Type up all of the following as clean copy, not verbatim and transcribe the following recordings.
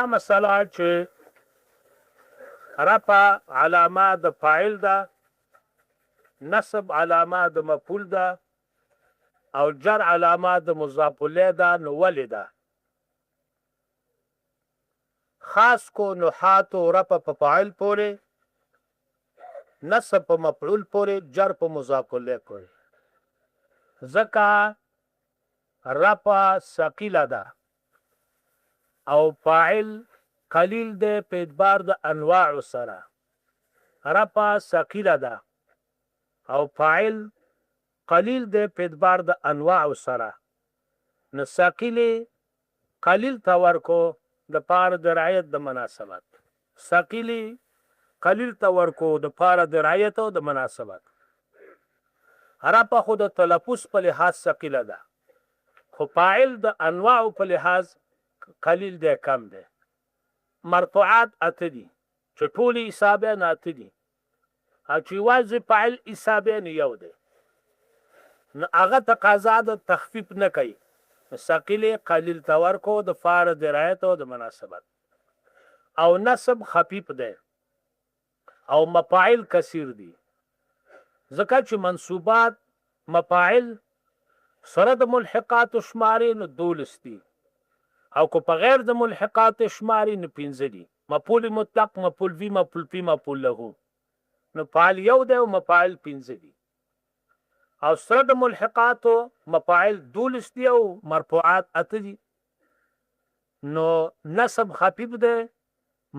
مسله چې رفع علامه د فاعل ده، نصب علامه د مفعول ده، او جر علامه د مضاف الیه ده. نو ولې ده؟ خاص کو نحاتو رفع په فاعل پورې، نصب په مفعول پورې، جر په مضاف الیه پورې. ځکه رفع ثقیله ده او فاعل قلیل ده په اعتبار د انواع سره. رفع ثقیله ده او فاعل قلیل ده په اعتبار د انواع سره. نو ثقیله قلیل ته ورکو د پاره د رعایت د مناسبت، ثقیله قلیل ته ورکو د پاره د رعایت او د مناسبت. رفع خو د تلفظ په لحاظ ثقیله ده، خو فاعل د انواع په لحاظ قلیل ده، کم ده. مرفوعات اته دي چې ټولې حسابه نه اته دي، او چې یوازې فاعل حسابه نه یو ده، نو هغه تقاضا د تخفیف نه کوي. ثقیله قلیل ته ورکو د پاره د رعایت او د مناسبت. او نصب خفیف ده او مفاعل کثیر دي، ځکه چې منصوبات مفاعل سره د ملحقات شماري نو 12 دي، او کو په غیر د ملحقات شماري نو 15 دي. مفعول مطلق، مفعول فی، مفعول فی، مفعول له. نو فاعل یو ده او مفاعل 15 دي، او سره د ملحقات مفاعل 12 دي او مرفوعات اته دي. نو نصب خفیف ده،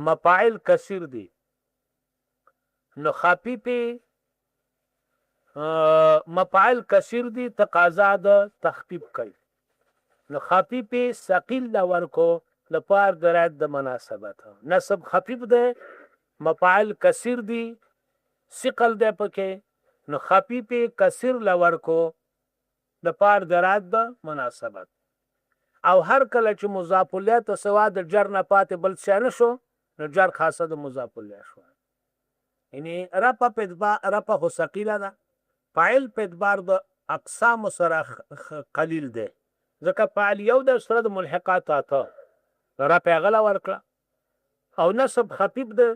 مفاعل کثیر دي. نو خفیف مفاعل کثیر دي، تقاضا د تخفیف کوي. نو خفیف ثقیل ورکو لپاره د رعایت د مناسبت. نصب خفیف ده، مفاعل کثیر دي، ثقل ده پکې. نو خفیف کثیر ورکو لپاره د رعایت د مناسبت. او هر کله چې مضاف الیه ته سوا د جر نه پاتې بل څه نه شو، نو جر خاصه د مضاف الیه شو. یعنی رفع په اعتبار رفع خو ثقیله ده، فاعل په اعتبار د اقسام سره قلیل ده، ځکه فاعل یو ده سره د ملحقات اته، رفع غلا ورکړه. او نصب خفیف ده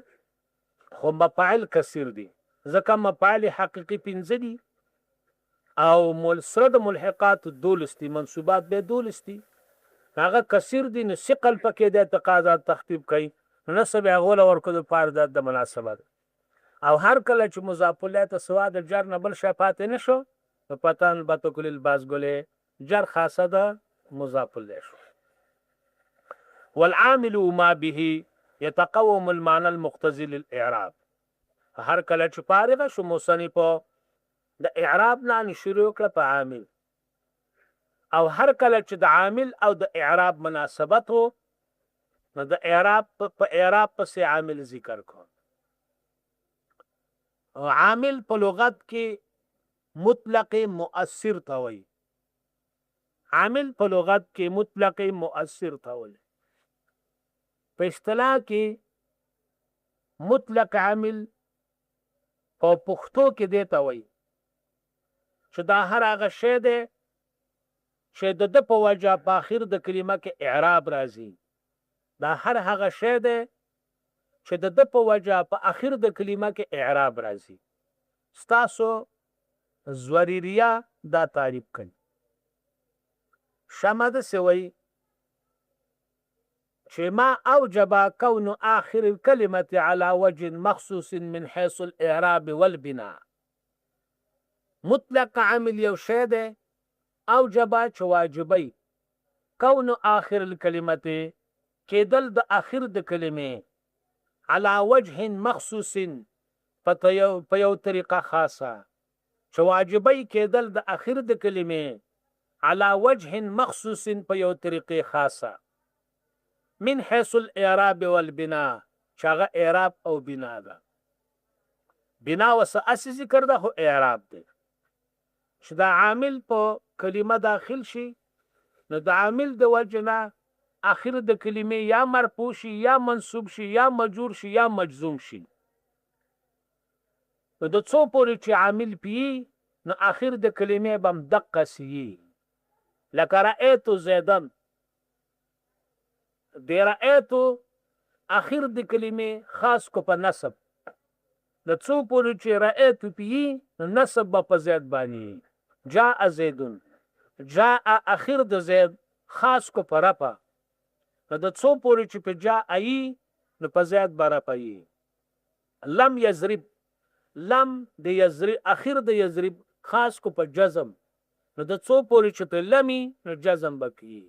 خو مفاعل کثیر دي، ځکه مفاعل حقیقي 15 دي او سره د ملحقات 12 دي، منصوبات به 12 دي، هغه کثیر دي. نو ثقل پکې د تقاضا تخفیف کوي، نصب غلا ورکړه د پاره د مناسبت. او هر کله چې مضاف الیه ته سوا د جر نه بل شی پاتې نشو، په پتن بتکل الباس ګله جر خاصه ده مضاف الیه شو. والعامل ما به يتقوم المعنى المقتضي للاعراب. هر کله چې فارغ شو مصنف د اعراب نه شروع کړ په عامل، او هر کله چې د عامل او د اعراب مناسبت وو، نو د اعراب په اعراب پسې عامل ذکر کو. عامل په لغت کې مطلق مؤثر ته وایي. عامل په لغت کې مطلق مؤثر ته وایي. په اصطلاح کې مطلق عامل په پښتو کې دی ته وایي چې دا هر هغه شی دی چې د په وجه په اخر د کلمه کې اعراب راځي. دا هر هغه شی دی چې د په وجه په اخر د کلمه کې اعراب راځي. ستاسو زوریریه دا تعریف کړي. شمد سوی چې ما اوجب كون آخر الكلمة على وجه مخصوص من حيث الاعراب والبناء. مطلق عامل یو شی دی، اوجب چې واجبي كون آخر الكلمة کېدل د اخر د کلمې على وجه مخصوص په یو طریقه خاصه، چې واجبي کېدل د اخر د کلمې على وجه مخصوص په یو طریقې خاصه، من حيث الاعراب والبناء، چې هغه اعراب او بنا ده. بنا وس اصلي ذکر ده، خو اعراب ده. چې دا عامل په کلمه داخل شي، نو د عامل د وجنه اخر د کلمې یا مرفوع شي، یا منصوب شي، یا مجرور شي، یا مجزوم شي. نو د څو پورې چې عامل پی، نو اخر د کلمې بم دقه سی. لکه رأیتو زیدن، دی رأیتو اخر د کلمې خاص کو په نسب د څو پورې چې رأیت پی نسب به په زید باندې جاء زیدون جاء اخر د زید خاص کو په رفع د څو پورې چې په جاء ای نو په زید به رفع ای لم یضرب لم د یضرب اخر د یضرب خاص کو په جزم نو د څو پورې چې په لمی نو جزم بکی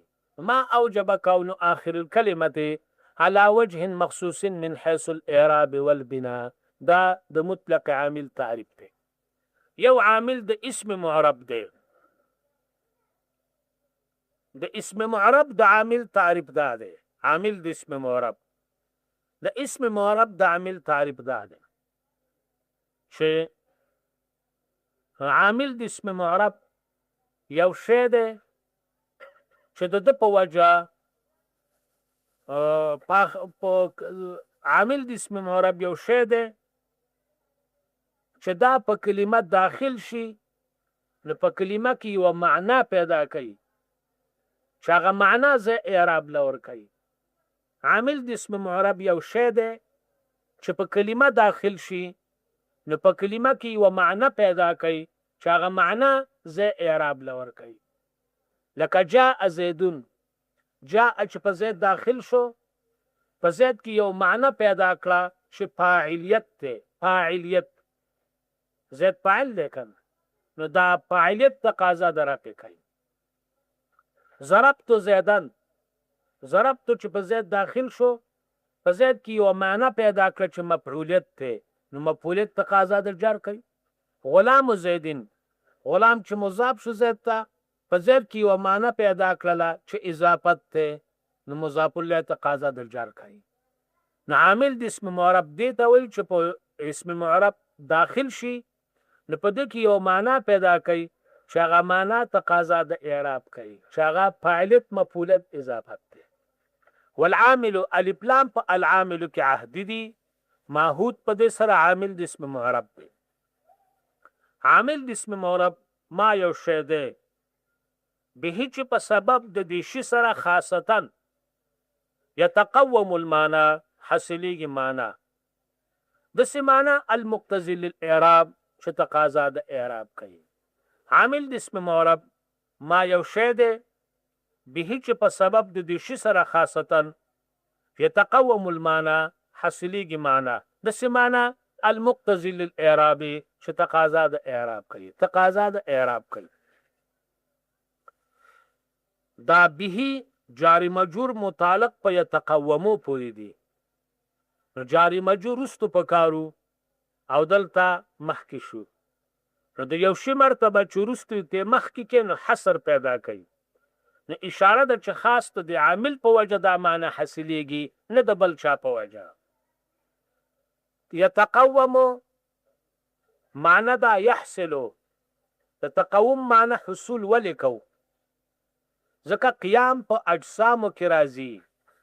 ما اوجب کون اخر الكلمه على وجه مخصوص من حيث الاعراب والبناء دا د مطلق عامل تعریف دی یو عامل د اسم معرب دی د اسم معرب د عامل تعریف دا دی عامل د اسم معرب د اسم معرب د عامل تعریف دا دی چې عامل د اسم معرب یو شی دی چې د په وجه عامل د اسم معرب یو شی دی چې دا په کلمه داخل شي نو په کلمه کې یو معنا پیدا کوي چې هغه معنا زه اعراب لور کوي عامل د اسم معرب یو شی دی چې په کلمه داخل شي نو په کلمه کې یو معنا پیدا کوي چې هغه معنا زه اعراب لور کوي لکه جاء زیدون جاء چې په زید داخل شو په زید کې یو معنا پیدا کړه چې فاعلیت دی فاعلیت زید فاعل دی کنه نو دا فاعلیت تقاضا د رفع کوي ضربت زیدن ضربت چې په زید داخل شو په زید کې یو معنا پیدا کړه چې مفعولیت دی نو مفعولیت تقاضا د جر کوي غلام زیدین غلام چې مضاف شو زید ته په زید کې یو معنا پیدا کړله چې اضافت دی نو مضاف الیه تقاضا د جر کوي نو عامل د اسم معرب دی ته وایي چې په اسم معرب داخل شي نو په دې کې یو معنا پیدا کوي چې هغه معنا تقاضا د اعراب کوي چې هغه فاعلیت مفعولیت اضافت دی والعامل الف لام په العامل کې عهد دي معهود په دې سره عامل د اسم معرب دی عامل د اسم معرب ما یو شی دی به چې په سبب د دې شی سره خاصتا يتقوم المعنى حاصلېږي معنا د سمانا المقتضي للاعراب چې تقاضا د اعراب کوي عامل د اسم معرب ما یو شی دی به چې په سبب د دې شی سره خاصتا يتقوم المعنى حاصلېږي معنا د سمانا المقتضي للاعراب چې تقاضا د اعراب کوي تقاضا د اعراب کوي دا به جاری مجرور متعلق په يتقومو پوری دی جاری مجرور است پکارو او دلته مخکې شو نو د یو شی مرتبه چې وروستو ته مخکې کې نو حصر پیدا کوي نو اشاره ده چې خاص ته د عامل په وجه دا معنی حاصلېږي نه د بل چا په وجه يتقوم معنی دا يحصلو د تقوم معنی حصول ولیکو ځکه قیام په اجسامو کې راځي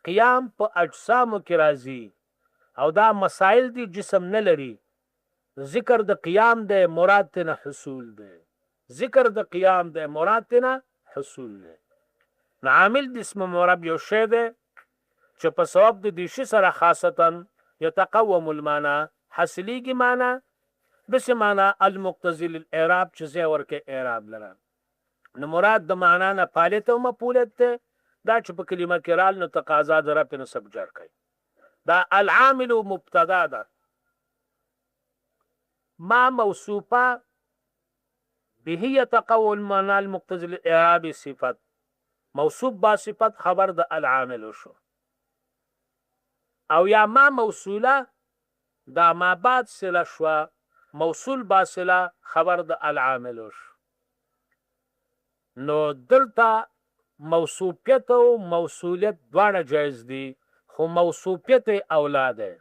قیام په اجسامو کې راځي او دا مسائل دي جسم نه لري ذکر د قیام د مراد تنه حصول ده ذکر د قیام د مراد تنه حصول ده عامل د اسم معرب یو شی ده چې په سبب د دې شی سره خاصتا يتقوم المعنى حاصلېږي معنا بس معنا المقتضي للاعراب چې زه ورکه اعراب لرم نو مراد د معنا نه فاعلیت او مفعولیت ده دا چې په کلمه کې رال نو تقاضا د رفع نسب جر کوي دا العامل مبتدا ده ما موصوفه به يتقوى المعنى المقتضي للاعراب صفت موصوف با صفت خبر د العامل شو او یا ما موصوله دا ما بعد صله شو موصول با صله خبر د العامل شو نو دلته موصوفیت او موصولیت دواړه جایز دي خو موصوفیت اولاده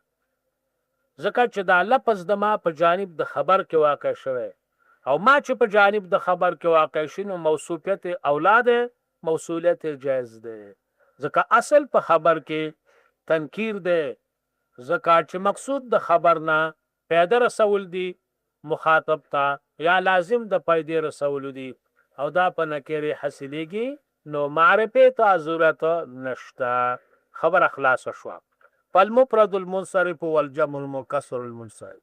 ځکه چې دا لفظ د ما په جانب د خبر کې واقع شوی او ما چې په جانب د خبر کې واقع شي نو موصوفیت اولاد موصولیت جایز ده ځکه اصل په خبر کې تنکیر ده ځکه چې مقصود د خبر نه پیدا رسول دي مخاطب ته یا لازم د پیدا رسول دي او دا په نکره حاصلېږي نو معرفت ته ضرورت نشته خبر اخلاص شو فالمفرد المنصرف والجمع المكسر المنصرف